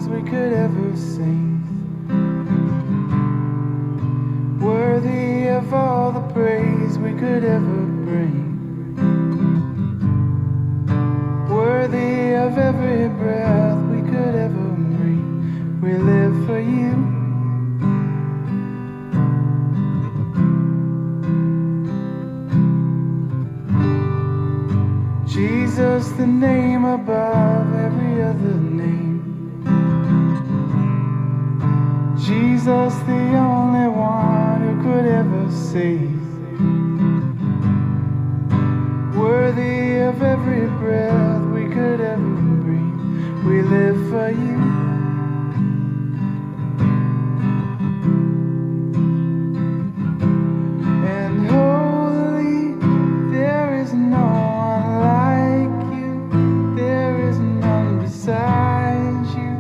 songs we could ever sing. Worthy of all the praise we could ever bring. Worthy of every breath we could ever breathe. We live for you. Jesus, the name above every other name. Jesus, the only one who could ever save. Worthy of every breath we could ever breathe. We live for you. And holy, there is no one like you. There is none beside you.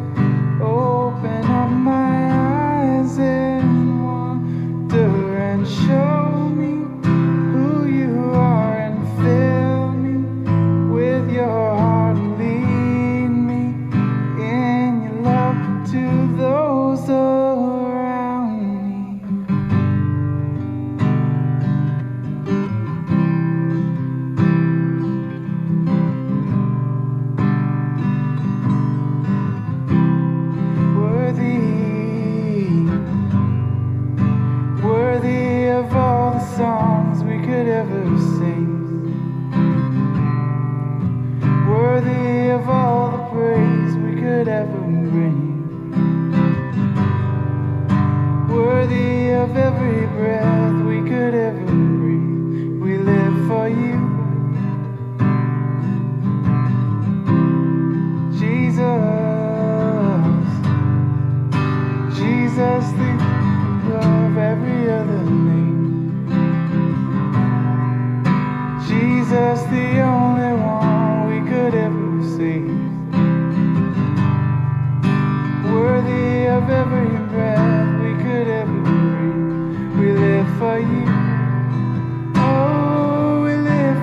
Open up my eyes in wonder and show me who you are, and fill me with your heart and lead me in your love to those around me. Worthy of all the songs we could ever sing. Worthy of all the praise we could ever bring. Worthy of every breath we could ever breathe. We live for you. Jesus, Jesus, the above every other name. Jesus, the only one we could ever save. Worthy of every breath we could ever breathe. We live for you. Oh, we live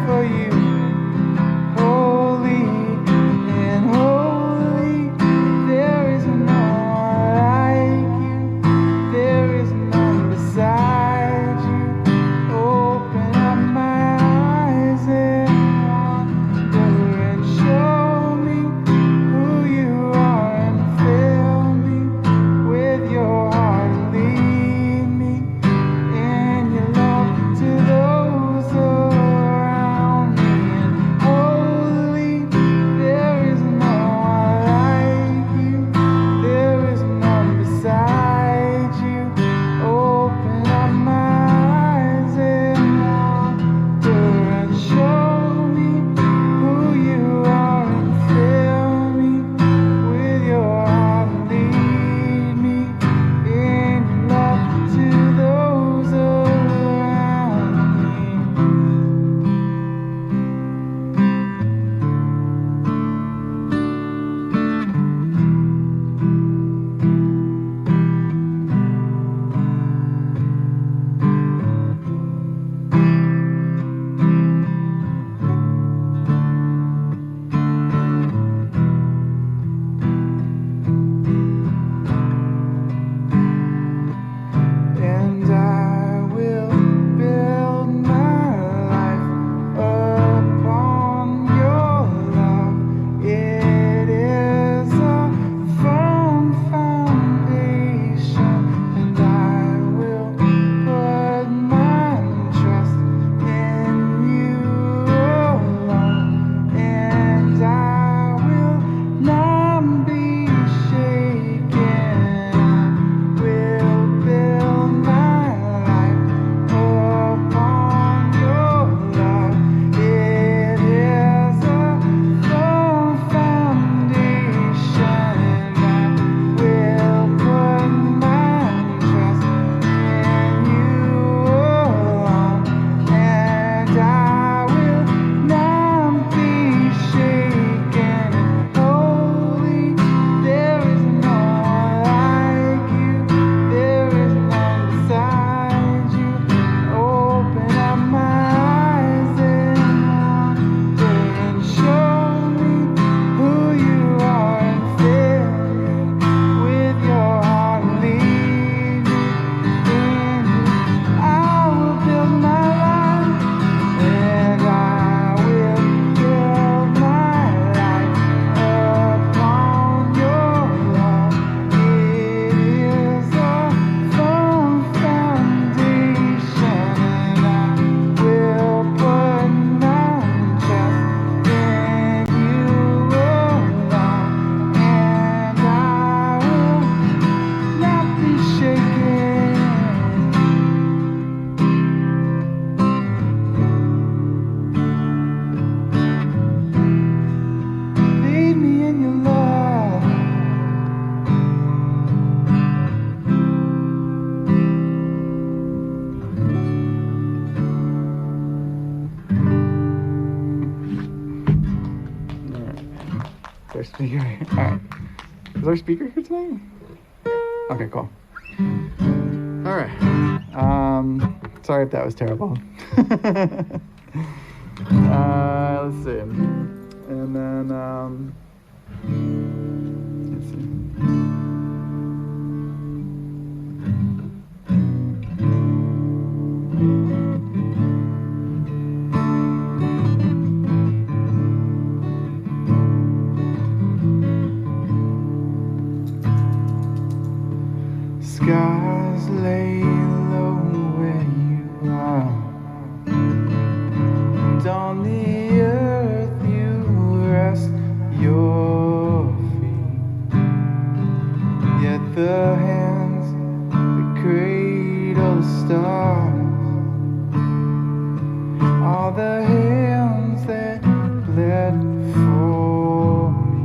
our speaker. All right. Is our speaker here tonight? Okay, cool. All right. Sorry if that was terrible. Let's see. And then, let's see. Skies lay low where you are, and on the earth you rest your feet. Yet the hands that cradle the stars are the hands that bled for me.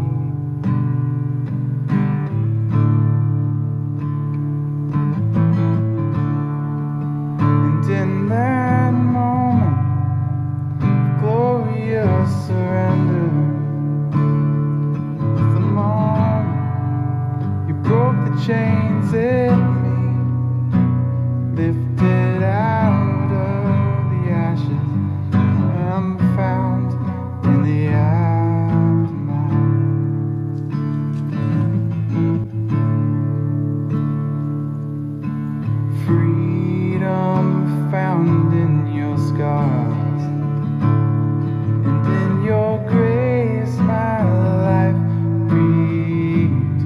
In that moment of glorious surrender, the moment you broke the chains in me, lifted out of the ashes, I am found in the aftermath. Freedom found in your scars, and in your grace my life redeemed.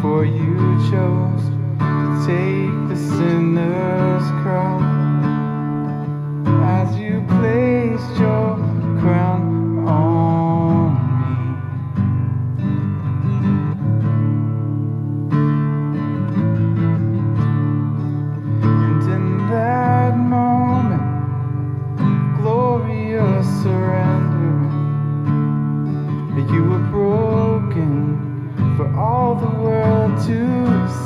For you chose to take the sinner's cross as you placed your crown on me. That moment, glorious surrender, you were broken for all the world to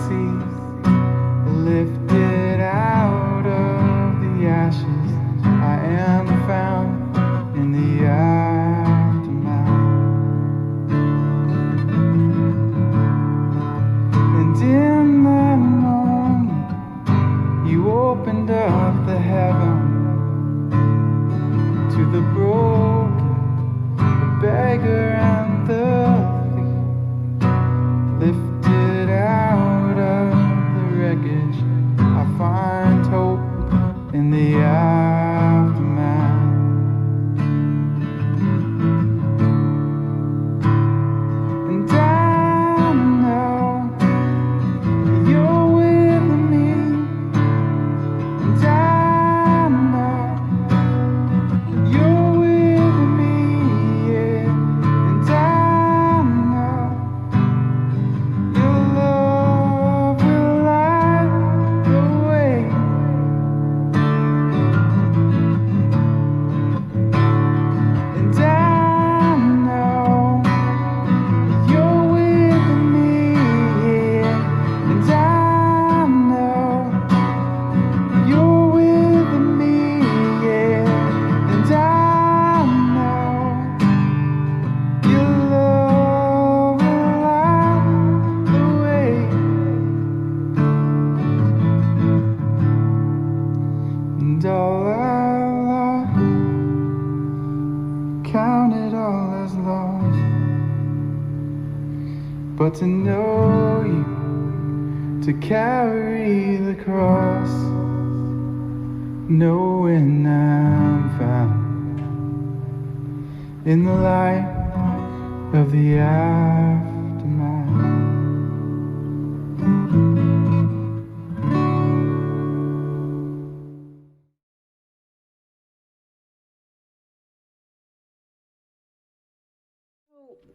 see, lifted out of the ashes, I am found in the aftermath. And in that moment, you opened up the heaven to the broken, the beggar and the thief, lifted out of the wreckage. I find hope in the aftermath. And I know you're with me. And I know you're with me, yeah. And I know your love will light the way. And I know you're with me, yeah. And I know you're with me, yeah. And I know your love will light the way. And all I lost, count it all as lost. But to know you, to carry the cross, knowing I'm found in the light of the aftermath.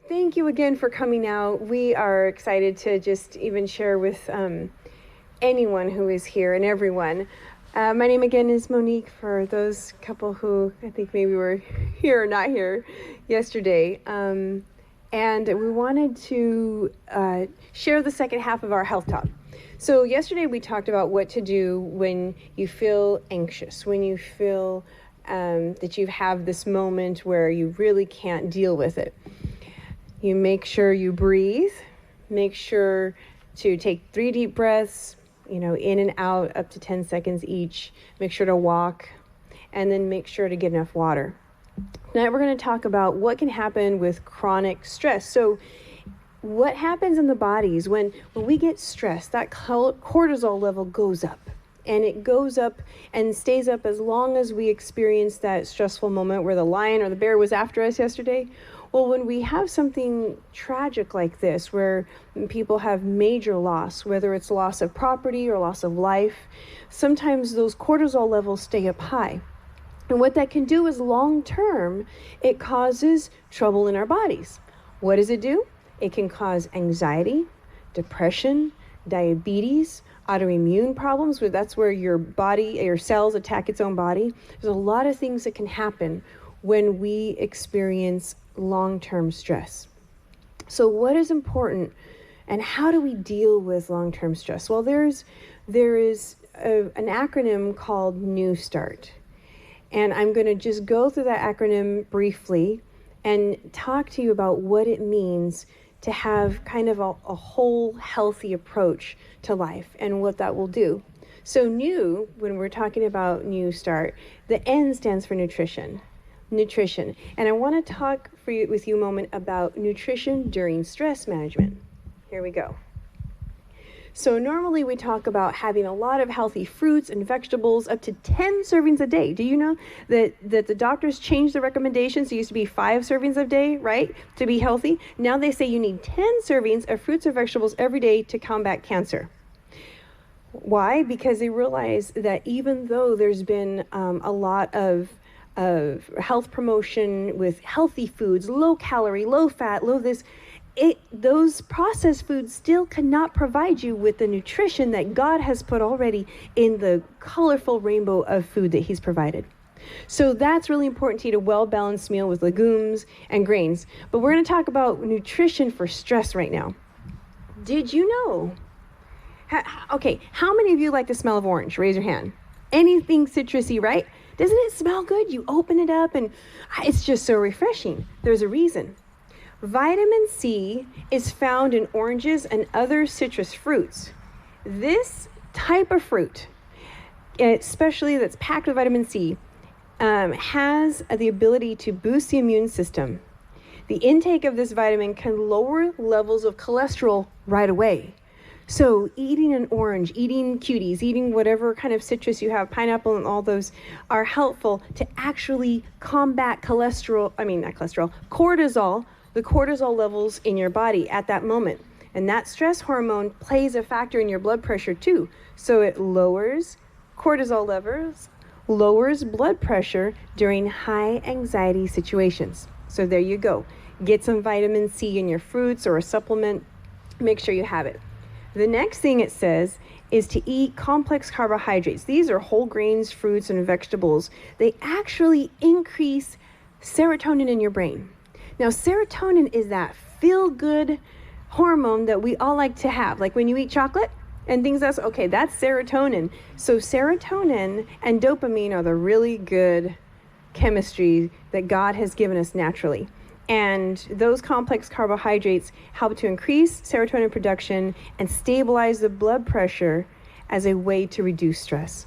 Thank you again for coming out. We are excited to just even share with anyone who is here and everyone. My name again is Monique, for those couple who I think maybe were here or not here yesterday. And we wanted to share the second half of our health talk. So yesterday we talked about what to do when you feel anxious, when you feel that you have this moment where you really can't deal with it. You make sure you breathe, make sure to take 3 deep breaths, in and out up to 10 seconds each. Make sure to walk, and then make sure to get enough water. Now we're going to talk about what can happen with chronic stress. So what happens in the bodies when we get stressed, that cortisol level goes up. And it goes up and stays up as long as we experience that stressful moment where the lion or the bear was after us yesterday. Well, when we have something tragic like this, where people have major loss, whether it's loss of property or loss of life, sometimes those cortisol levels stay up high. And what that can do is long term, it causes trouble in our bodies. What does it do? It can cause anxiety, depression, diabetes, autoimmune problems, where that's where your body, your cells attack its own body. There's a lot of things that can happen when we experience long-term stress. So what is important and how do we deal with long-term stress? Well, there is an acronym called New Start. And I'm going to just go through that acronym briefly and talk to you about what it means to have kind of a whole healthy approach to life and what that will do. So new, when we're talking about New Start, the N stands for nutrition. Nutrition. And I want to talk with you a moment about nutrition during stress management. Here we go. So normally we talk about having a lot of healthy fruits and vegetables, up to 10 servings a day. Do you know that the doctors changed the recommendations? It used to be 5 servings a day, right, to be healthy. Now they say you need 10 servings of fruits or vegetables every day to combat cancer. Why? Because they realize that even though there's been a lot of health promotion with healthy foods, low calorie, low fat, low this, those processed foods still cannot provide you with the nutrition that God has put already in the colorful rainbow of food that He's provided. So that's really important to eat a well-balanced meal with legumes and grains. But we're going to talk about nutrition for stress right now. Did you know? Okay, how many of you like the smell of orange? Raise your hand. Anything citrusy, right? Doesn't it smell good? You open it up and it's just so refreshing. There's a reason. Vitamin C is found in oranges and other citrus fruits. This type of fruit, especially that's packed with vitamin C, has the ability to boost the immune system. The intake of this vitamin can lower levels of cholesterol right away. So eating an orange, eating cuties, eating whatever kind of citrus you have, pineapple and all those, are helpful to actually combat cortisol, the cortisol levels in your body at that moment. And that stress hormone plays a factor in your blood pressure too. So it lowers cortisol levels, lowers blood pressure during high anxiety situations. So there you go. Get some vitamin C in your fruits or a supplement. Make sure you have it. The next thing it says is to eat complex carbohydrates. These are whole grains, fruits, and vegetables. They actually increase serotonin in your brain. Now, serotonin is that feel-good hormone that we all like to have. Like when you eat chocolate and things, that's serotonin. So serotonin and dopamine are the really good chemistry that God has given us naturally. And those complex carbohydrates help to increase serotonin production and stabilize the blood pressure as a way to reduce stress.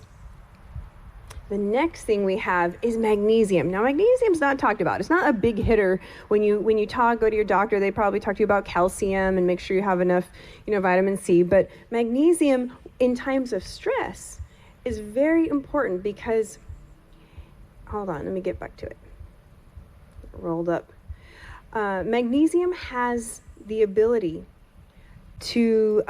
The next thing we have is magnesium. Now, magnesium is not talked about. It's not a big hitter. When you go to your doctor, they probably talk to you about calcium and make sure you have enough, vitamin C. But magnesium in times of stress is very important because, hold on, let me get back to it. Rolled up. Magnesium has the ability to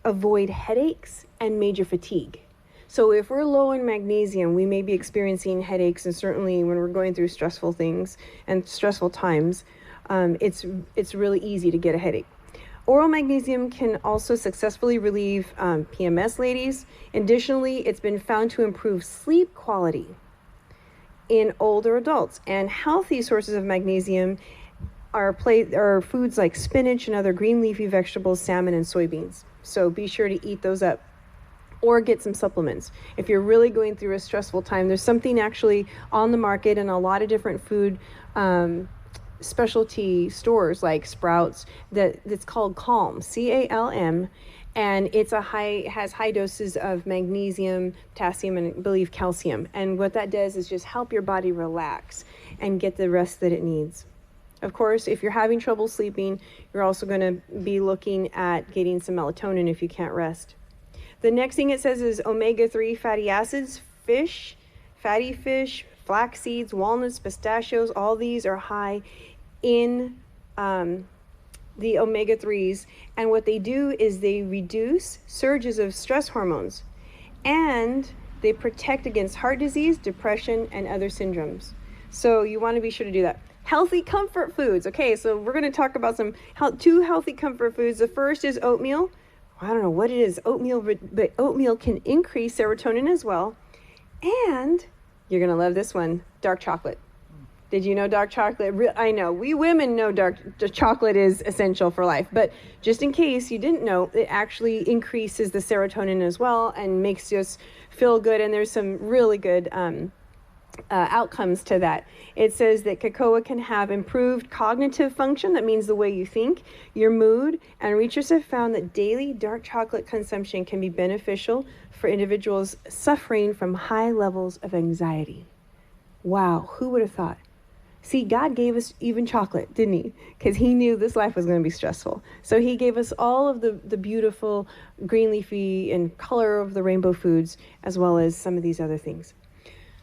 avoid headaches and major fatigue. So if we're low in magnesium, we may be experiencing headaches, and certainly when we're going through stressful things and stressful times, it's really easy to get a headache. Oral magnesium can also successfully relieve PMS, ladies. Additionally, it's been found to improve sleep quality in older adults. And healthy sources of magnesium are foods like spinach and other green leafy vegetables, salmon, and soybeans. So be sure to eat those up. or get some supplements. If you're really going through a stressful time, there's something actually on the market in a lot of different food specialty stores like Sprouts that's called Calm, C-A-L-M, and has high doses of magnesium, potassium, and I believe calcium. And what that does is just help your body relax and get the rest that it needs. Of course, if you're having trouble sleeping, you're also going to be looking at getting some melatonin if you can't rest. The next thing it says is omega-3 fatty acids, fatty fish, flax seeds, walnuts, pistachios, all these are high in the omega-3s. And what they do is they reduce surges of stress hormones, and they protect against heart disease, depression, and other syndromes. So you want to be sure to do that. Healthy comfort foods. Okay, so we're going to talk about two healthy comfort foods. The first is oatmeal. I don't know what it is, oatmeal, but oatmeal can increase serotonin as well. And you're going to love this one, dark chocolate. Did you know dark chocolate? I know, we women know dark chocolate is essential for life, but just in case you didn't know, it actually increases the serotonin as well and makes us feel good. And there's some really good outcomes to that. It says that cocoa can have improved cognitive function. That means the way you think, your mood, and researchers have found that daily dark chocolate consumption can be beneficial for individuals suffering from high levels of anxiety. Wow, who would have thought? See, God gave us even chocolate, didn't he? Because he knew this life was going to be stressful. So he gave us all of the beautiful green leafy and color of the rainbow foods, as well as some of these other things.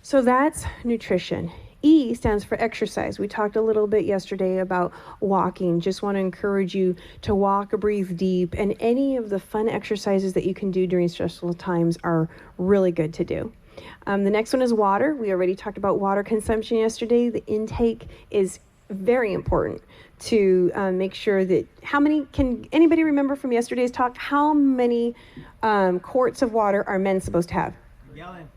So that's nutrition. E stands for exercise. We talked a little bit yesterday about walking. Just want to encourage you to walk or breathe deep, and any of the fun exercises that you can do during stressful times are really good to do. The next one is water. We already talked about water consumption yesterday. The intake is very important to make sure that can anybody remember from yesterday's talk, how many quarts of water are men supposed to have? Gallon.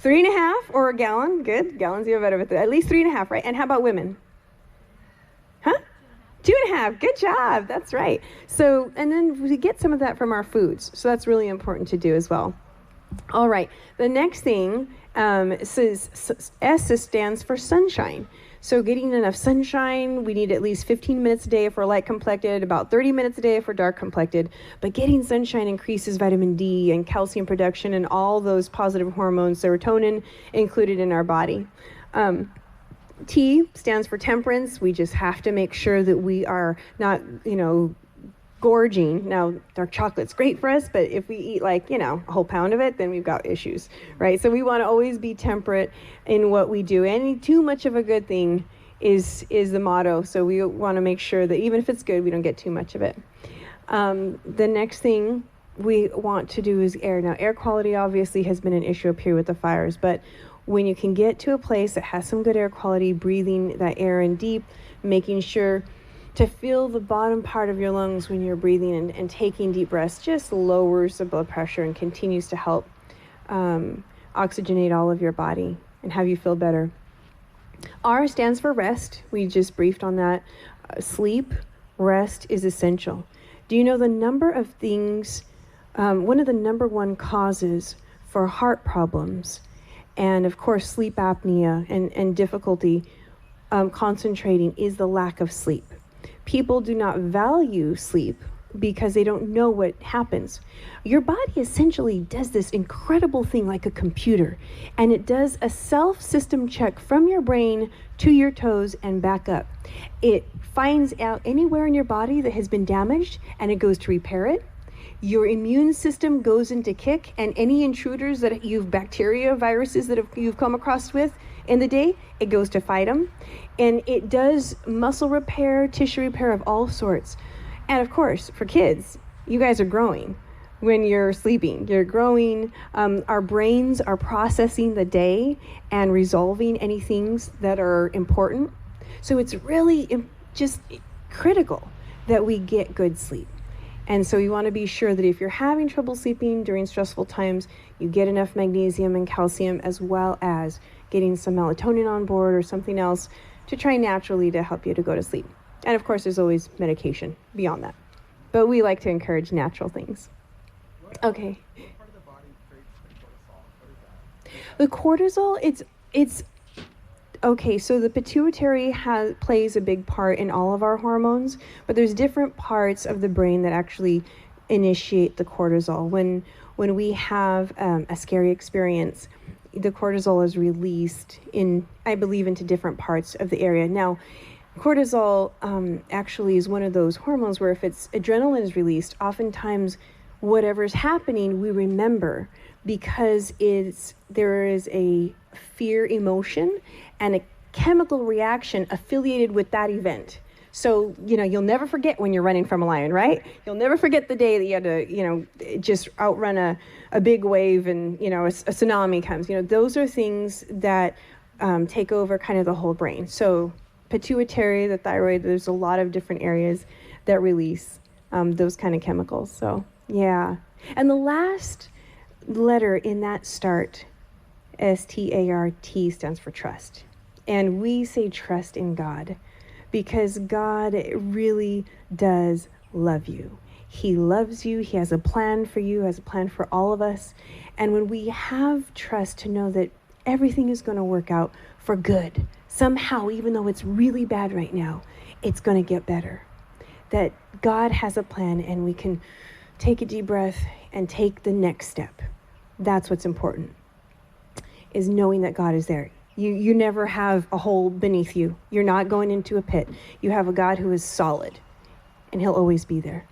3.5 or a gallon? Good. Gallons even better, but at least 3.5, right? And how about women? Huh? 2.5. Good job. That's right. So, and then we get some of that from our foods. So that's really important to do as well. All right. The next thing says S stands for sunshine. So getting enough sunshine, we need at least 15 minutes a day if we're light complected, about 30 minutes a day if we're dark complected. But getting sunshine increases vitamin D and calcium production and all those positive hormones, serotonin included in our body. T stands for temperance. We just have to make sure that we are not, gorging. Now, dark chocolate's great for us, but if we eat a whole pound of it, then we've got issues, right? So we want to always be temperate in what we do. Any too much of a good thing is the motto. So we want to make sure that even if it's good, we don't get too much of it. The next thing we want to do is air. Now, air quality obviously has been an issue up here with the fires, but when you can get to a place that has some good air quality, breathing that air in deep, making sure to feel the bottom part of your lungs when you're breathing and taking deep breaths just lowers the blood pressure and continues to help oxygenate all of your body and have you feel better. R stands for rest. We just briefed on that. Sleep, rest is essential. Do you know the number of things, one of the number one causes for heart problems and of course sleep apnea and difficulty concentrating is the lack of sleep. People do not value sleep because they don't know what happens. Your body essentially does this incredible thing like a computer, and it does a self-system check from your brain to your toes and back up. It finds out anywhere in your body that has been damaged, and it goes to repair it. Your immune system goes into kick, and any intruders that bacteria, viruses that you've come across with in the day, it goes to fight them. And it does muscle repair, tissue repair of all sorts. And of course, for kids, you guys are growing when you're sleeping. You're growing. Our brains are processing the day and resolving any things that are important. So it's really just critical that we get good sleep. And so you want to be sure that if you're having trouble sleeping during stressful times, you get enough magnesium and calcium, as well as getting some melatonin on board or something else to try naturally to help you to go to sleep. And of course, there's always medication beyond that. But we like to encourage natural things. Okay. What part of the body The cortisol, it's okay, so the pituitary plays a big part in all of our hormones, but there's different parts of the brain that actually initiate the cortisol. When we have a scary experience, the cortisol is released I believe, into different parts of the area. Now, cortisol actually is one of those hormones where if adrenaline is released, oftentimes whatever's happening, we remember, because there is a fear emotion and a chemical reaction affiliated with that event. So, you'll never forget when you're running from a lion, right? You'll never forget the day that you had to, just outrun a big wave and, a tsunami comes. Those are things that take over kind of the whole brain. So pituitary, the thyroid, there's a lot of different areas that release those kind of chemicals. So, yeah. And the last letter in that start, START, stands for trust. And we say trust in God, because God really does love you. He loves you. He has a plan for you, has a plan for all of us. And when we have trust to know that everything is going to work out for good, somehow, even though it's really bad right now, it's going to get better. That God has a plan, and we can take a deep breath and take the next step. That's what's important, is knowing that God is there. You never have a hole beneath you. You're not going into a pit. You have a God who is solid, and he'll always be there.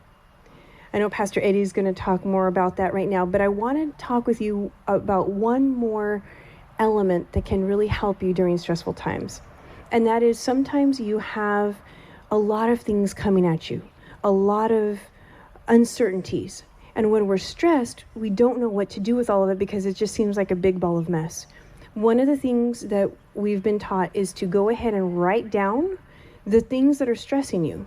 I know Pastor Eddie is going to talk more about that right now, but I want to talk with you about one more element that can really help you during stressful times. And that is, sometimes you have a lot of things coming at you, a lot of uncertainties. And when we're stressed, we don't know what to do with all of it, because it just seems like a big ball of mess. One of the things that we've been taught is to go ahead and write down the things that are stressing you.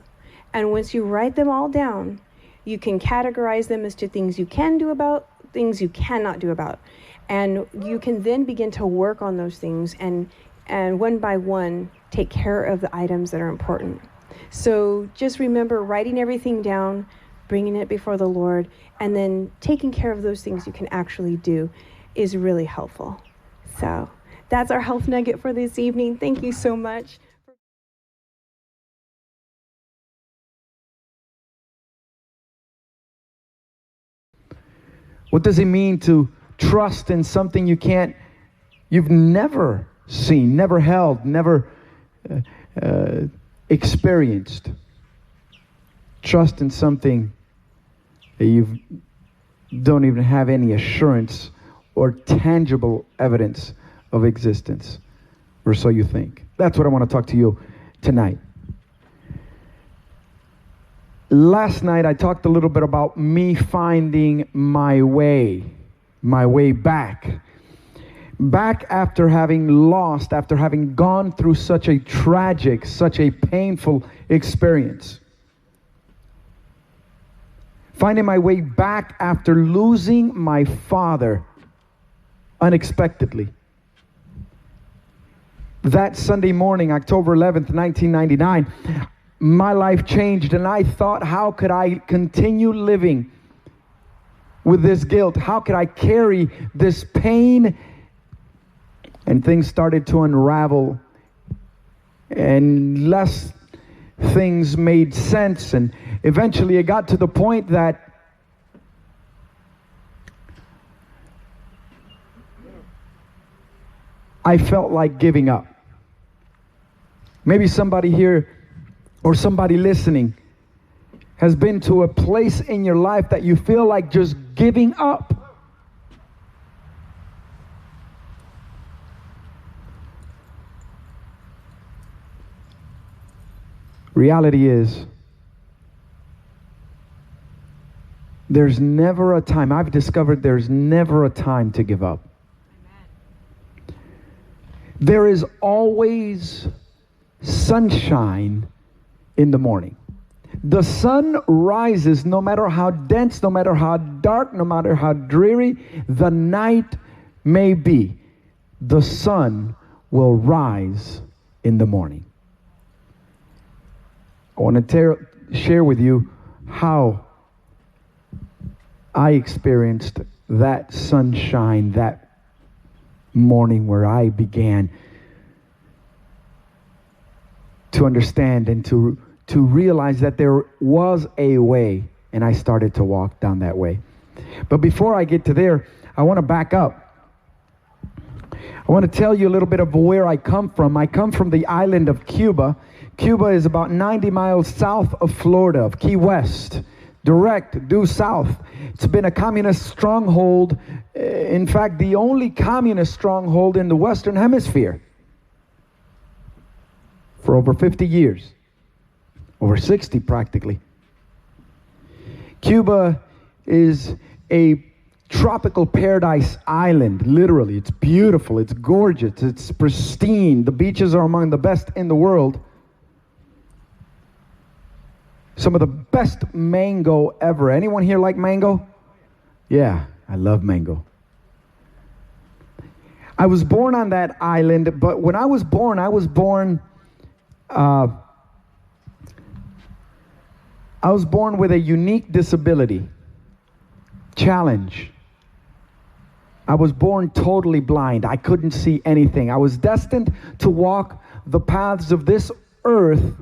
And once you write them all down, you can categorize them as to things you can do about, things you cannot do about. And you can then begin to work on those things and one by one take care of the items that are important. So just remember writing everything down, bringing it before the Lord, and then taking care of those things you can actually do is really helpful. So that's our health nugget for this evening. Thank you so much. What does it mean to trust in something you've never seen, never held, never experienced? Trust in something that you don't even have any assurance or tangible evidence of existence, or so you think. That's what I want to talk to you tonight. Last night I talked a little bit about me finding my way back after having lost, after having gone through such a tragic, such a painful experience. Finding my way back after losing my father unexpectedly. That Sunday morning, October 11th, 1999, my life changed, and I thought, how could I continue living with this guilt? How could I carry this pain? And things started to unravel, and less things made sense, and eventually it got to the point that I felt like giving up. Maybe somebody here or somebody listening has been to a place in your life that you feel like just giving up. Reality is, there's never a time, I've discovered there's never a time to give up. There is always sunshine in the morning. The sun rises no matter how dense, no matter how dark, no matter how dreary the night may be. The sun will rise in the morning. I want to share with you how I experienced that sunshine, that morning where I began to understand and to realize that there was a way, and I started to walk down that way. But before I get to there, I want to back up. I want to tell you a little bit of where I come from. I come from the island of Cuba. Cuba is about 90 miles south of Florida, of Key West, direct due south. It's been a communist stronghold. In fact, the only communist stronghold in the Western Hemisphere for over 50 years, over 60 practically. Cuba is a tropical paradise island, literally. It's beautiful, it's gorgeous, it's pristine. The beaches are among the best in the world. Some of the best mango ever. Anyone here like mango? Yeah, I love mango. I was born on that island, but when I was born with a unique disability, challenge. I was born totally blind. I couldn't see anything. I was destined to walk the paths of this earth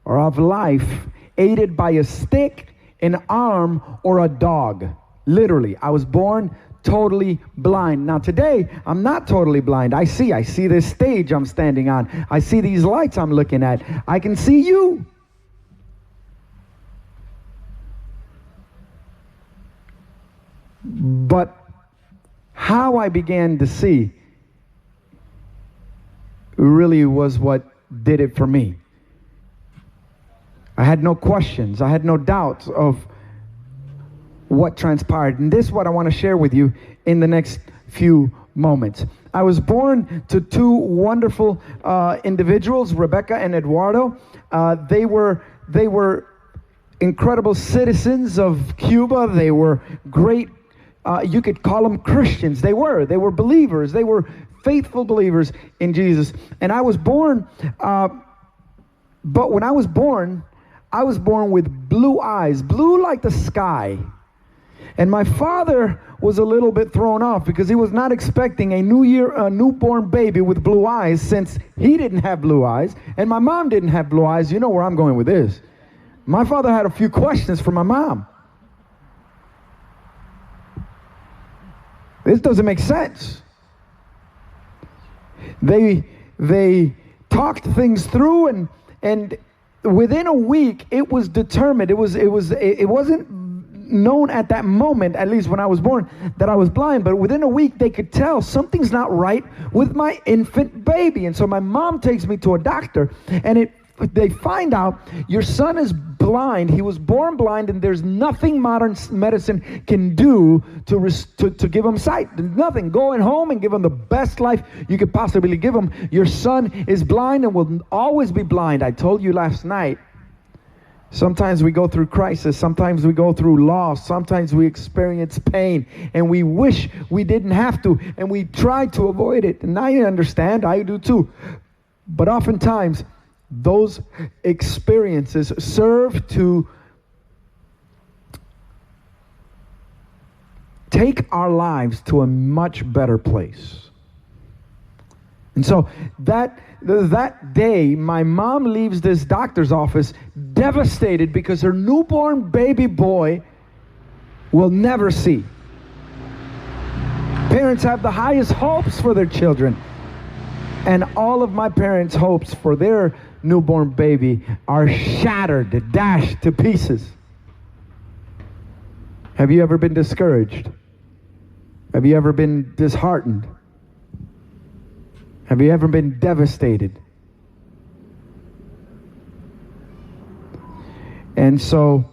or of life aided by a stick, an arm, or a dog. Literally, I was born totally blind. Now today, I'm not totally blind. I see this stage I'm standing on. I see these lights I'm looking at. I can see you. But how I began to see really was what did it for me. I had no questions. I had no doubts of what transpired. And this is what I want to share with you in the next few moments. I was born to two wonderful individuals, Rebecca and Eduardo. They were incredible citizens of Cuba. They were great. You could call them Christians. They were believers. They were faithful believers in Jesus. And I was born, but when I was born with blue eyes, blue like the sky. And my father was a little bit thrown off because he was not expecting a newborn baby with blue eyes, since he didn't have blue eyes and my mom didn't have blue eyes. You know where I'm going with this. My father had a few questions for my mom. This doesn't make sense. They talked things through, and within a week it was determined. It wasn't known at that moment, at least when I was born, that I was blind, but within a week they could tell something's not right with my infant baby. And so my mom takes me to a doctor, and they find out your son is blind. He was born blind, and there's nothing modern medicine can do to give him sight. There's nothing. Going home and give him the best life you could possibly give him. Your son is blind and will always be blind. I told you last night, sometimes we go through crisis, sometimes we go through loss, sometimes we experience pain, and we wish we didn't have to, and we try to avoid it. And I understand, I do too. But oftentimes, those experiences serve to take our lives to a much better place. And so that day, my mom leaves this doctor's office devastated because her newborn baby boy will never see. Parents have the highest hopes for their children, and all of my parents' hopes for their newborn baby are shattered, dashed to pieces. Have you ever been discouraged? Have you ever been disheartened? Have you ever been devastated? And so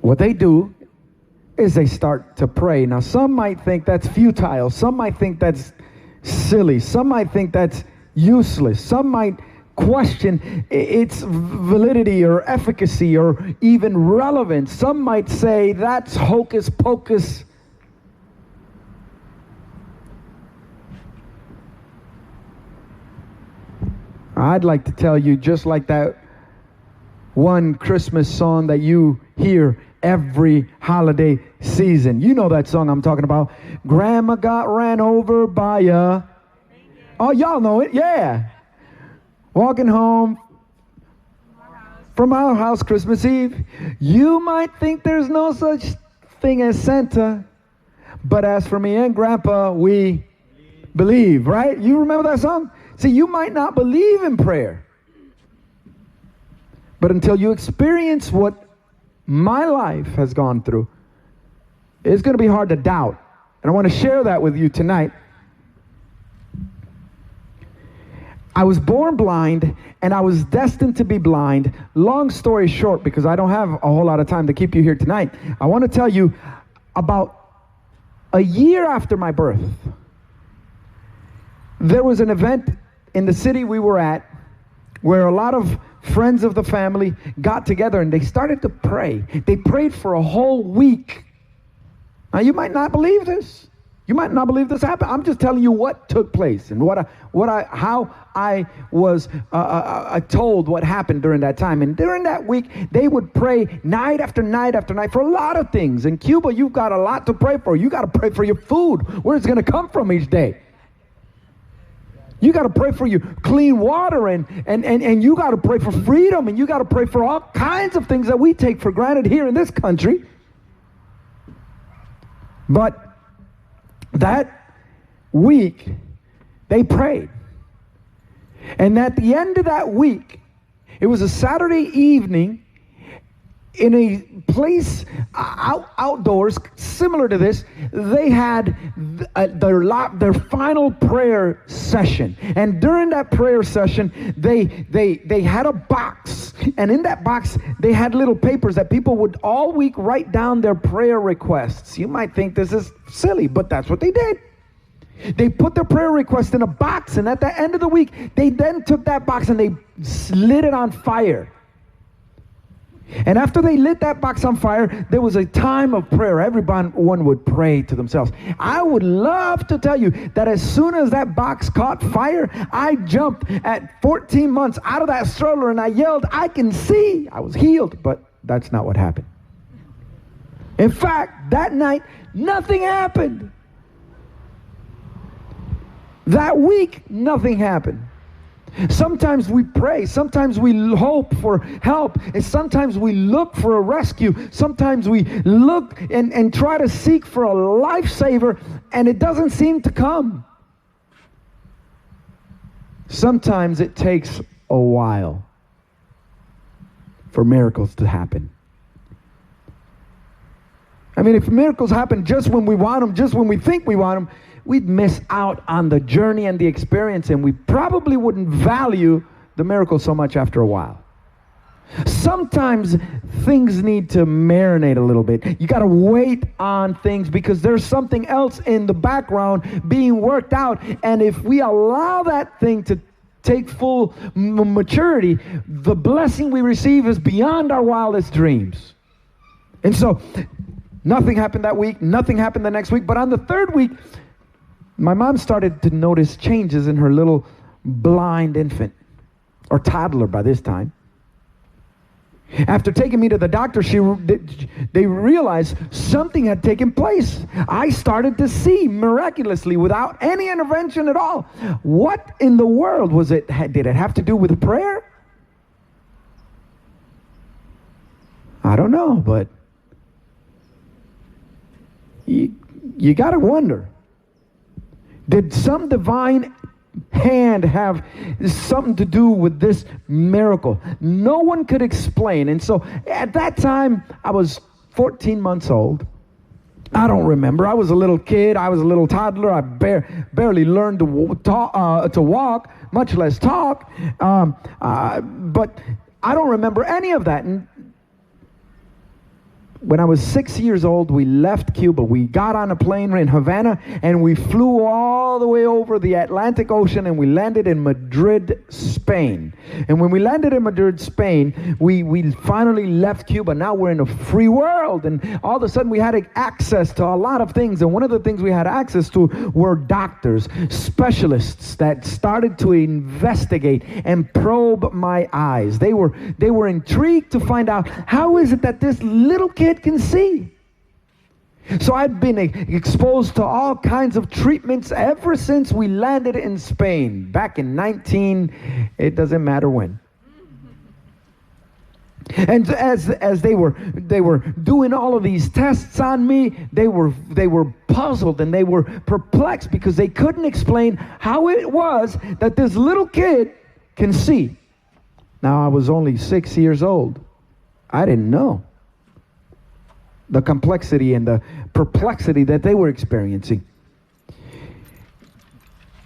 what they do is they start to pray. Now, some might think that's futile. Some might think that's silly. Some might think that's useless. Some might question its validity or efficacy or even relevance. Some might say that's hocus pocus. I'd like to tell you, just like that one Christmas song that you hear every holiday season. You know that song I'm talking about. Grandma got ran over by a... Oh, y'all know it, yeah. Walking home from our house Christmas Eve. You might think there's no such thing as Santa, but as for me and Grandpa, we believe, right? You remember that song? See, you might not believe in prayer, but until you experience what my life has gone through, it's going to be hard to doubt. And I want to share that with you tonight. I was born blind, and I was destined to be blind. Long story short, because I don't have a whole lot of time to keep you here tonight, I want to tell you about a year after my birth, there was an event in the city we were at where a lot of friends of the family got together and they started to pray. They prayed for a whole week. Now, you might not believe this. You might not believe this happened. I'm just telling you what took place and how I was told what happened during that time. And during that week, they would pray night after night after night for a lot of things. In Cuba, you've got a lot to pray for. You got to pray for your food, where it's going to come from each day. You got to pray for your clean water, and you got to pray for freedom, and you got to pray for all kinds of things that we take for granted here in this country. But that week, they prayed. And at the end of that week, it was a Saturday evening in a place outdoors similar to this. They had their final prayer session, and during that prayer session they had a box, and in that box they had little papers that people would all week write down their prayer requests. You might think this is silly, but that's what they did. They put their prayer request in a box, and at the end of the week they then took that box and they lit it on fire. And after they lit that box on fire, there was a time of prayer. Everyone would pray to themselves. I would love to tell you that as soon as that box caught fire, I jumped at 14 months out of that stroller and I yelled, "I can see!" I was healed, but that's not what happened. In fact, that night, nothing happened. That week, nothing happened. Sometimes we pray, sometimes we hope for help, and sometimes we look for a rescue. Sometimes we look and try to seek for a lifesaver, and it doesn't seem to come. Sometimes it takes a while for miracles to happen. I mean, if miracles happen just when we want them, just when we think we want them, we'd miss out on the journey and the experience, and we probably wouldn't value the miracle so much after a while. Sometimes things need to marinate a little bit. You got to wait on things because there's something else in the background being worked out, and if we allow that thing to take full maturity, the blessing we receive is beyond our wildest dreams. And so nothing happened that week, nothing happened the next week, but on the third week, my mom started to notice changes in her little blind infant, or toddler by this time. After taking me to the doctor, they realized something had taken place. I started to see miraculously without any intervention at all. What in the world was it? Did it have to do with prayer? I don't know, but you got to wonder. Did some divine hand have something to do with this miracle? No one could explain. And so at that time, I was 14 months old. I don't remember. I was a little kid. I was a little toddler. I barely learned to walk, much less talk. But I don't remember any of that. And when I was 6 years old, we left Cuba. We got on a plane in Havana, and we flew all the way over the Atlantic Ocean, and we landed in Madrid, Spain. And when we landed in Madrid, Spain, we finally left Cuba. Now we're in a free world, and all of a sudden we had access to a lot of things. And one of the things we had access to were doctors, specialists that started to investigate and probe my eyes. They were intrigued to find out, how is it that this little kid kid can see. So I'd been exposed to all kinds of treatments ever since we landed in Spain back in it doesn't matter when. And as they were doing all of these tests on me, they were puzzled and they were perplexed because they couldn't explain how it was that this little kid can see. Now I was only 6 years old. I didn't know the complexity and the perplexity that they were experiencing.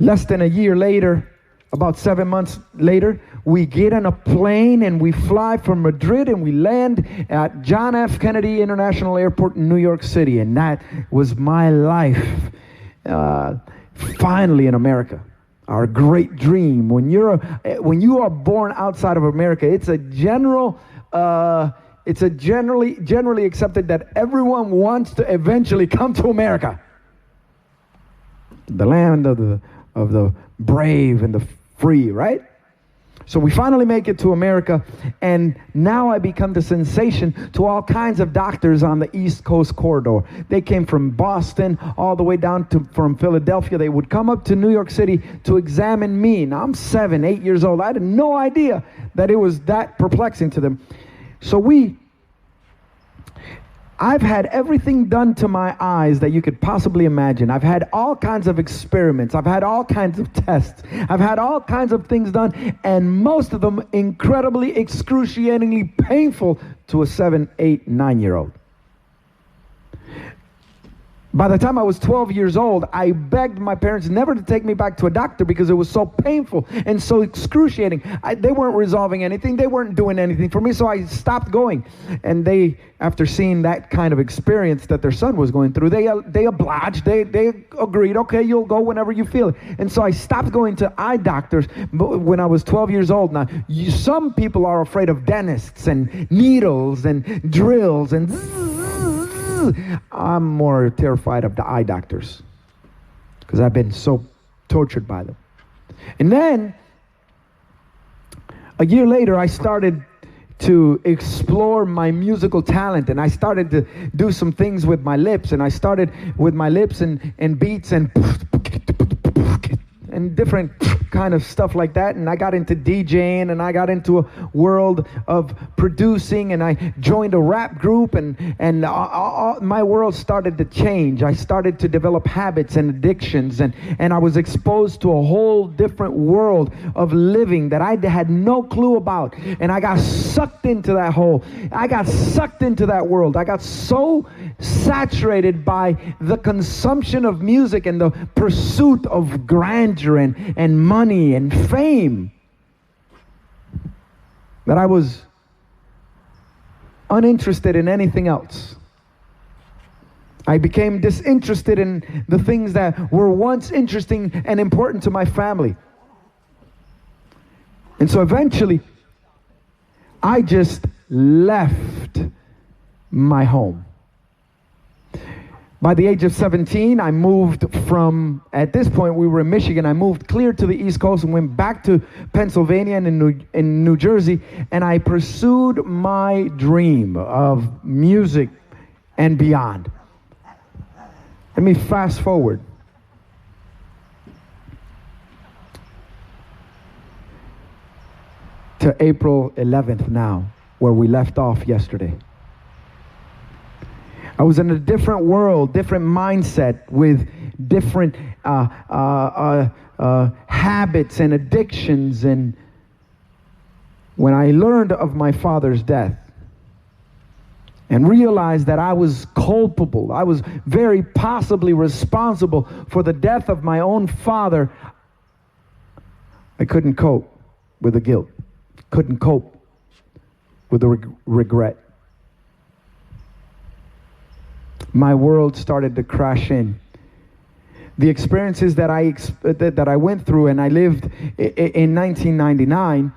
Less than a year later, about 7 months later, we get on a plane and we fly from Madrid and we land at John F. Kennedy International Airport in New York City. And that was my life, finally in America. Our great dream. When you are born outside of America, it's generally accepted that everyone wants to eventually come to America, the land of the brave and the free, right? So we finally make it to America, and now I become the sensation to all kinds of doctors on the East Coast corridor. They came from Boston all the way down from Philadelphia. They would come up to New York City to examine me. Now I'm 7, 8 years old. I had no idea that it was that perplexing to them. So I've had everything done to my eyes that you could possibly imagine. I've had all kinds of experiments. I've had all kinds of tests. I've had all kinds of things done, and most of them incredibly, excruciatingly painful to a 7, 8, 9-year-old. By the time I was 12 years old, I begged my parents never to take me back to a doctor because it was so painful and so excruciating. They weren't resolving anything. They weren't doing anything for me, so I stopped going. And they, after seeing that kind of experience that their son was going through, they obliged. They agreed, okay, you'll go whenever you feel it. And so I stopped going to eye doctors when I was 12 years old. Now, some people are afraid of dentists and needles and drills and I'm more terrified of the eye doctors because I've been so tortured by them. And then a year later, I started to explore my musical talent, and I started to do some things with my lips, and I started with my lips and beats and different kind of stuff like that. And I got into DJing, and I got into a world of producing, and I joined a rap group, and my world started to change. I started to develop habits and addictions, and I was exposed to a whole different world of living that I had no clue about. And I got sucked into that hole. I got sucked into that world. I got so saturated by the consumption of music and the pursuit of grandeur and money and fame that I was uninterested in anything else. I became disinterested in the things that were once interesting and important to my family. And so eventually, I just left my home. By the age of 17, I moved from, at this point we were in Michigan, I moved clear to the East Coast and went back to Pennsylvania and in New Jersey, and I pursued my dream of music and beyond. Let me fast forward. To April 11th now, where we left off yesterday. I was in a different world, different mindset, with different habits and addictions. And when I learned of my father's death and realized that I was culpable, I was very possibly responsible for the death of my own father, I couldn't cope with the guilt, couldn't cope with the regret. My world started to crash in. The experiences that I went through and I lived in 1999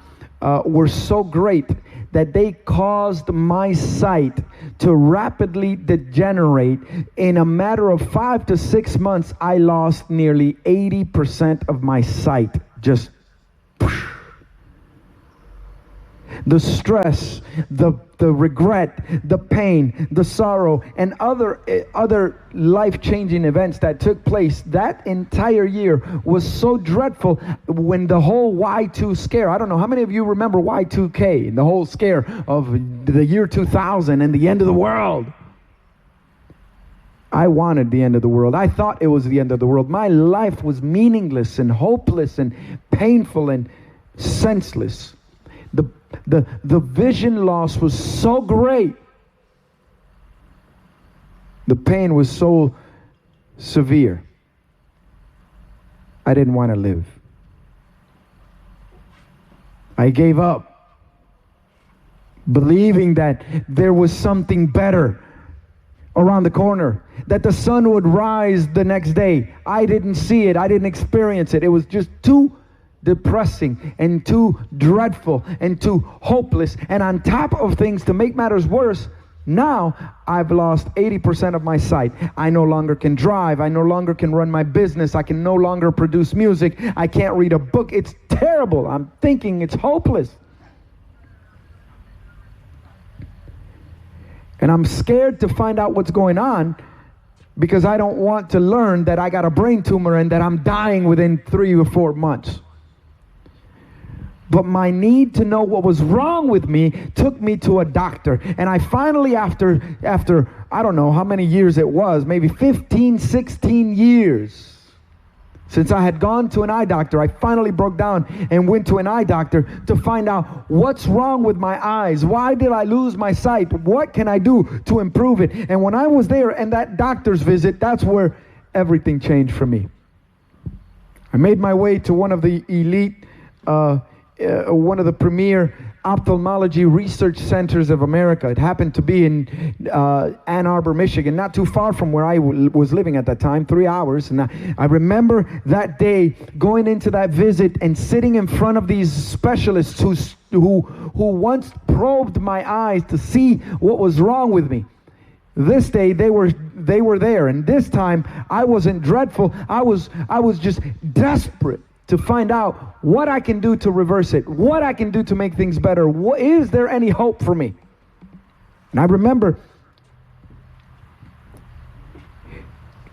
were so great that they caused my sight to rapidly degenerate. In a matter of 5 to 6 months, I lost nearly 80% of my sight. Just the stress, the regret, the pain, the sorrow, and other life-changing events that took place that entire year was so dreadful. When the whole Y2 scare, I don't know how many of you remember Y2K, the whole scare of the year 2000 and the end of the world. I wanted the end of the world. I thought it was the end of the world. My life was meaningless and hopeless and painful and senseless. The vision loss was so great. The pain was so severe. I didn't want to live. I gave up, believing that there was something better around the corner, that the sun would rise the next day. I didn't see it. I didn't experience it. It was just too depressing and too dreadful and too hopeless. And on top of things, to make matters worse, now I've lost 80% of my sight. I no longer can drive. I no longer can run my business. I can no longer produce music. I can't read a book. It's terrible. I'm thinking it's hopeless. And I'm scared to find out what's going on, because I don't want to learn that I got a brain tumor and that I'm dying within 3 or 4 months. But my need to know what was wrong with me took me to a doctor. And I finally, after I don't know how many years it was, maybe 15, 16 years since I had gone to an eye doctor, I finally broke down and went to an eye doctor to find out what's wrong with my eyes. Why did I lose my sight? What can I do to improve it? And when I was there and that doctor's visit, that's where everything changed for me. I made my way to one of the elite, one of the premier ophthalmology research centers of America. It happened to be in Ann Arbor, Michigan, not too far from where I was living at that time, 3 hours. And I remember that day going into that visit and sitting in front of these specialists who once probed my eyes to see what was wrong with me. This day they were there, and this time I wasn't dreadful. I was just desperate to find out what I can do to reverse it, what I can do to make things better. Is there any hope for me? And I remember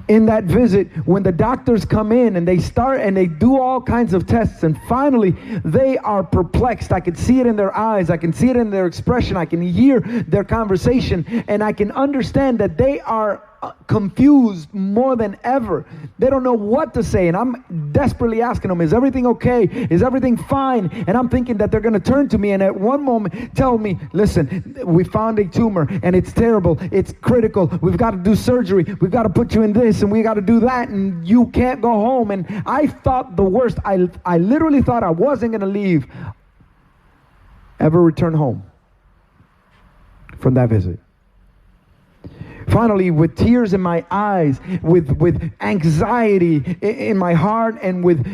in that visit, when the doctors come in and they start and they do all kinds of tests, and finally they are perplexed. I can see it in their eyes. I can see it in their expression. I can hear their conversation, and I can understand that they are confused more than ever. They don't know what to say, and I'm desperately asking them, is everything okay? Is everything fine? And I'm thinking that they're going to turn to me and at one moment tell me, listen, we found a tumor and it's terrible, it's critical, we've got to do surgery, we've got to put you in this and we got to do that, and you can't go home. And I thought the worst. I literally thought I wasn't going to ever return home from that visit. Finally, with tears in my eyes, with anxiety in my heart, and with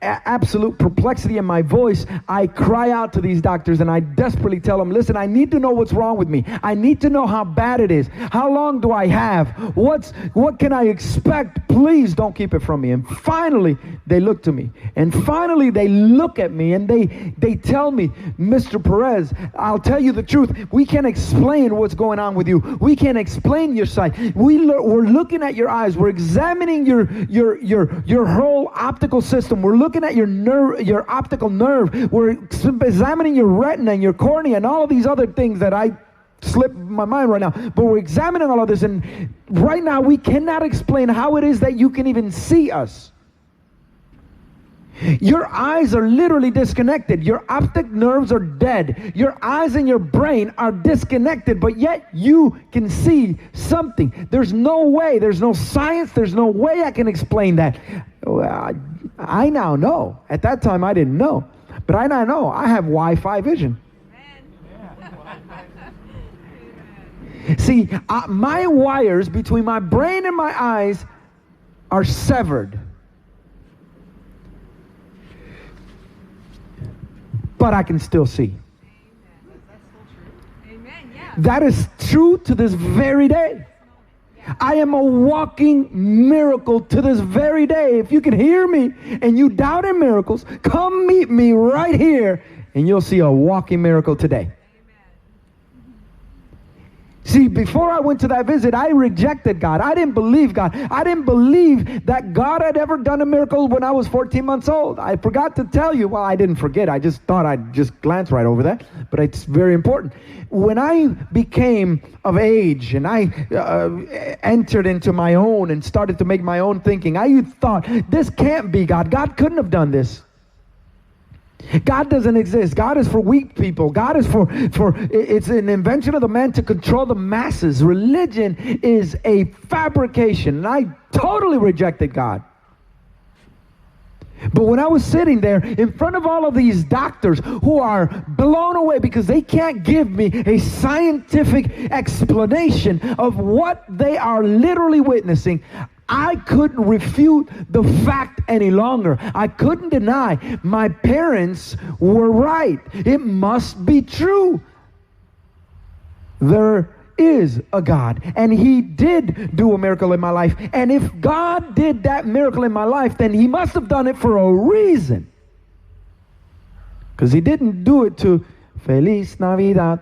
absolute perplexity in my voice, I cry out to these doctors and I desperately tell them, listen, I need to know what's wrong with me. I need to know how bad it is. How long do I have? What can I expect? Please don't keep it from me. And finally, they look to me. And finally, they look at me and they tell me, Mr. Perez, I'll tell you the truth. We can't explain what's going on with you. We can't explain your sight. We're looking at your eyes. We're examining your whole optical system. We're looking at your optical nerve. We're examining your retina and your cornea and all of these other things that I slip my mind right now. But we're examining all of this, and right now we cannot explain how it is that you can even see us. Your eyes are literally disconnected. Your optic nerves are dead. Your eyes and your brain are disconnected, but yet you can see something. There's no way, there's no science, there's no way I can explain that. I now know. At that time I didn't know, but I now know. I have Wi-Fi vision. See, my wires between my brain and my eyes are severed. But I can still see. Amen. Yeah. That is true to this very day. I am a walking miracle to this very day. If you can hear me and you doubt in miracles, come meet me right here and you'll see a walking miracle today. See, before I went to that visit, I rejected God. I didn't believe God. I didn't believe that God had ever done a miracle when I was 14 months old. I forgot to tell you. Well, I didn't forget. I just thought I'd just glance right over that. But it's very important. When I became of age and I entered into my own and started to make my own thinking, I thought, this can't be God. God couldn't have done this. God doesn't exist. God is for weak people. God is for it's an invention of the man to control the masses. Religion is a fabrication. And I totally rejected God. But when I was sitting there in front of all of these doctors who are blown away because they can't give me a scientific explanation of what they are literally witnessing, I couldn't refute the fact any longer. I couldn't deny my parents were right. It must be true. There is a God, and He did do a miracle in my life. And if God did that miracle in my life, then He must have done it for a reason. Because He didn't do it to Feliz Navidad.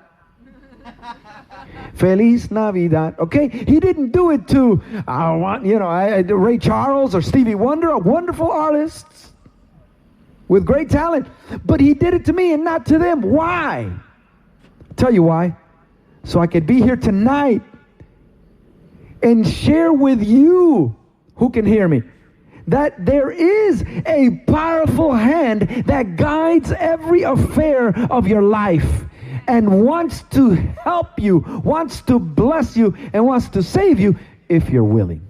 Feliz Navidad. Okay? He didn't do it to, Ray Charles or Stevie Wonder, wonderful artists with great talent. But He did it to me and not to them. Why? I'll tell you why. So I could be here tonight and share with you, who can hear me, that there is a powerful hand that guides every affair of your life and wants to help you, wants to bless you, and wants to save you if you're willing.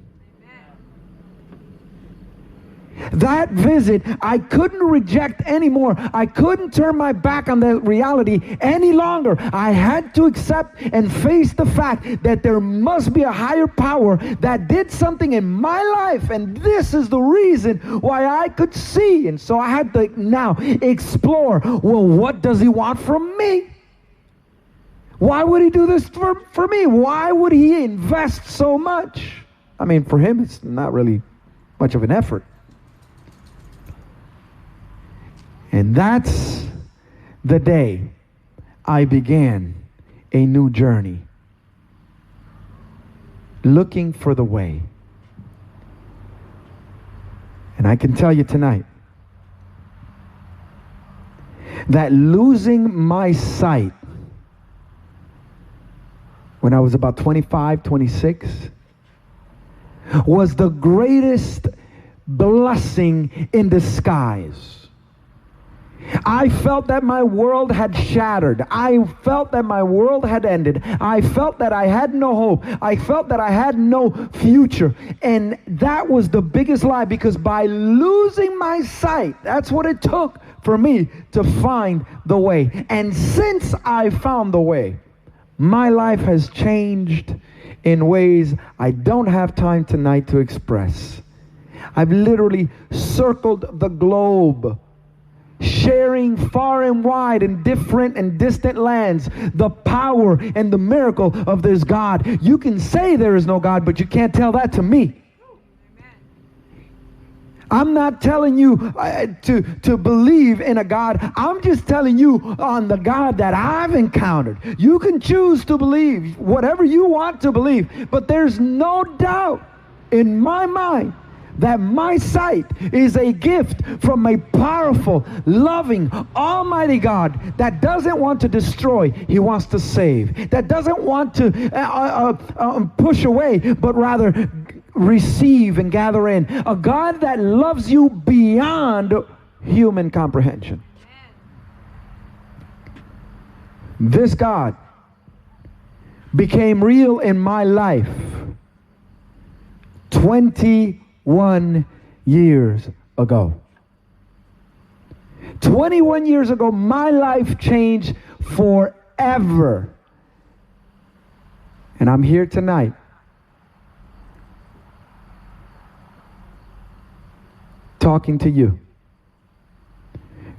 That visit, I couldn't reject anymore. I couldn't turn my back on that reality any longer. I had to accept and face the fact that there must be a higher power that did something in my life, and this is the reason why I could see. And so I had to now explore, well, what does He want from me? Why would He do this for me? Why would He invest so much? I mean, for Him, it's not really much of an effort. And that's the day I began a new journey, looking for the way. And I can tell you tonight that losing my sight when I was about 25, 26 was the greatest blessing in disguise. I felt that my world had shattered. I felt that my world had ended. I felt that I had no hope. I felt that I had no future. And that was the biggest lie, because by losing my sight, that's what it took for me to find the way. And since I found the way, my life has changed in ways I don't have time tonight to express. I've literally circled the globe, sharing far and wide in different and distant lands the power and the miracle of this God. You can say there is no God, but you can't tell that to me. I'm not telling you to believe in a God. I'm just telling you on the God that I've encountered. You can choose to believe whatever you want to believe, but there's no doubt in my mind that my sight is a gift from a powerful, loving, almighty God that doesn't want to destroy, He wants to save. That doesn't want to push away, but rather receive and gather in. A God that loves you beyond human comprehension. This God became real in my life 21 years ago. 21 years ago, my life changed forever. And I'm here tonight talking to you.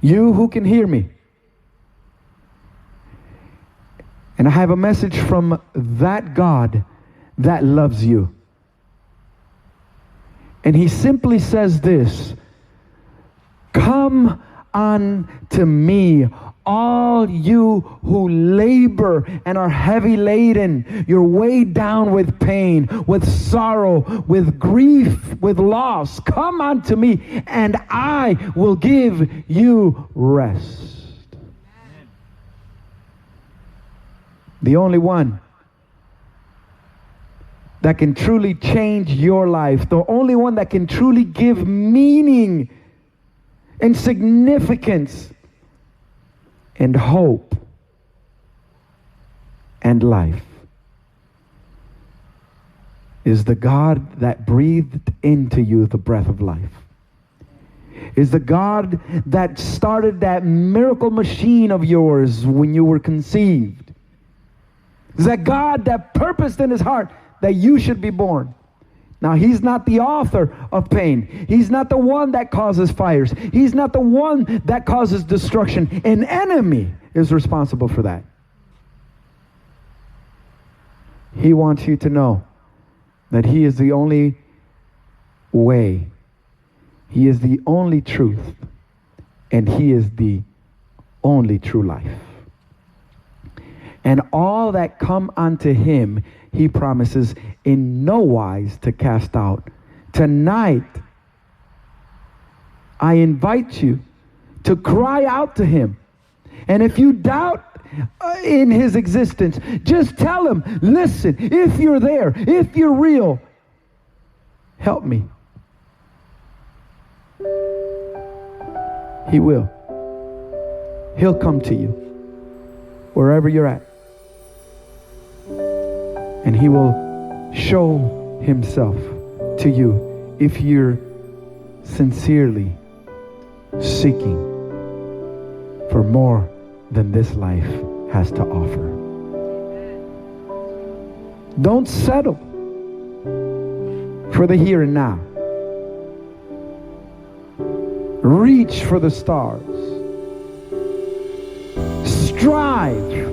You who can hear me. And I have a message from that God that loves you. And He simply says this: come unto me, all you who labor and are heavy laden, you're weighed down with pain, with sorrow, with grief, with loss. Come unto me, and I will give you rest. The only one that can truly change your life, the only one that can truly give meaning and significance and hope and life, is the God that breathed into you the breath of life. Is the God that started that miracle machine of yours when you were conceived. Is that God that purposed in his heart that you should be born. Now, he's not the author of pain. He's not the one that causes fires. He's not the one that causes destruction. An enemy is responsible for that. He wants you to know that he is the only way. He is the only truth. And he is the only true life. And all that come unto him, he promises in no wise to cast out. Tonight, I invite you to cry out to him. And if you doubt in his existence, just tell him, listen, if you're there, if you're real, help me. He will. He'll come to you wherever you're at. And he will show himself to you if you're sincerely seeking for more than this life has to offer. Don't settle for the here and now. Reach for the stars. Strive.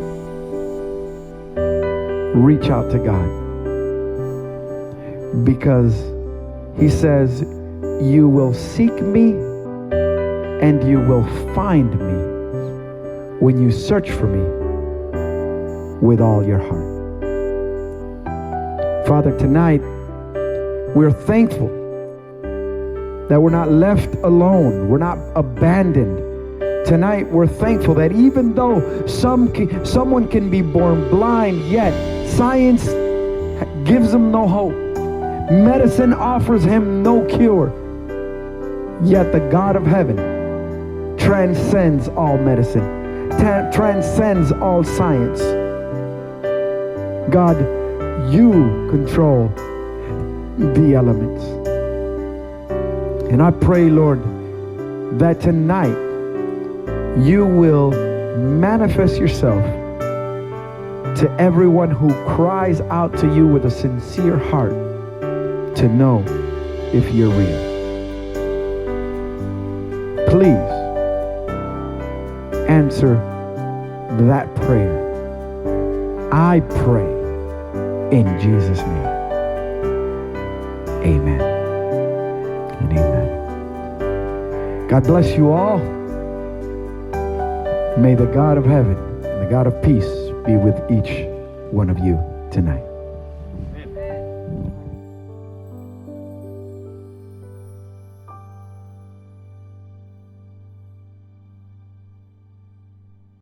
Reach out to God. Because he says, you will seek me and you will find me when you search for me with all your heart. Father, tonight we're thankful that we're not left alone. We're not abandoned. Tonight we're thankful that even though someone can be born blind, yet science gives him no hope. Medicine offers him no cure. Yet the God of heaven transcends all medicine, transcends all science. God, you control the elements. And I pray, Lord, that tonight you will manifest yourself to everyone who cries out to you with a sincere heart to know if you're real. Please answer that prayer. I pray in Jesus' name. Amen and amen. God bless you all. May the God of heaven and the God of peace be with each one of you tonight.